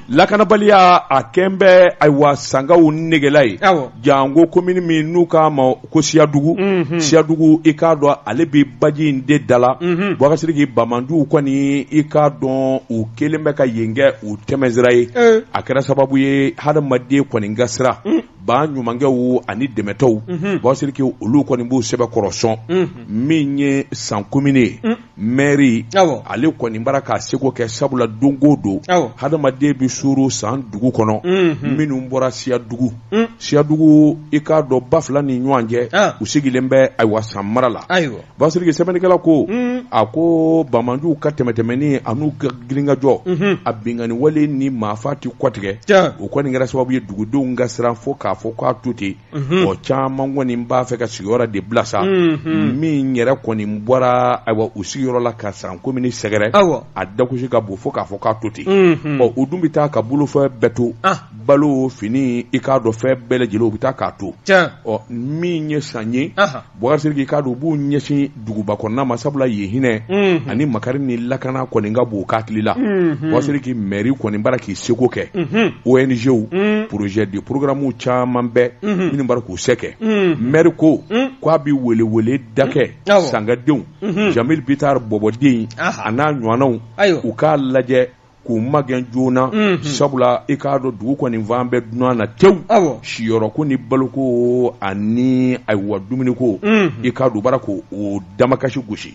lakanabaliya a kɛnbɛ ayiwa sangaw negela ye jango komini min n'u k'a ma ko Siyadugu Siyadugu i k'a dɔn ale bɛ baji in de dala Boubacar Bamandu kɔni i k'a dɔn u kelen bɛ ka yen kɛ u tɛmɛsira ye a kɛra sababu ye hadamaden kɔni ka sira ba ɲumankɛw ani dɛmɛtɔw Boubacar olu kɔni b'u sɛbɛ kɔrɔsɔn min ye san komini ye maire ale kɔni bara k'a seko kɛ sabula dongo don hadamaden bi suru san dugu kɔnɔ minnu bɔra Siyadugu i k'a dɔn ba fila ni ɲɔgɔn cɛ u sigilen bɛ ayiwa san mara la Boubacar sɛbɛnnikɛla ko a ko Bamandu ka tɛmɛtɛmɛni an'u ka girinkajɔ a bingani wale ni maafa ti kɔtigɛ o kɔni kɛra sababu ye dugudenw ka siran fo k'a fɔ k'a to ten o caman kɔni b'a fɛ ka sigiyɔrɔ de bila sa min yɛrɛ kɔni bɔra ayiwa u sigiyɔrɔ la ka san komini sɛgɛrɛ a dakusi ka bon fo k'a fɔ k'a to ten o dun bɛ taa ka bolofɛ bɛɛ to balo fini i k'a dɔn fɛn bɛɛ lajɛlen u bɛ taa k'a to min ye san ye Boubacar i k'a dɔn u b'u ɲɛsin duguba kɔnɔna ma sabula yen hinɛ ani makari ni lakana kɔni ka bon hakili la Boubacar maire kɔni bara k'i seko kɛ ONG projet de programme caman bɛɛ minnu bara k'u se kɛ maire ko k'a bɛ welewele da kɛ sangadenw Jamil Bitar Bɔbɔden a n'a ɲɔgɔnnaw u k'a lajɛ k'u magɛn joona sabula i k'a dɔn dugu kɔni fan bɛɛ dunan na tewu siyɔrɔko ni baloko ani ayiwa dumuniko i k'a dɔn bara k'o damakasi gosi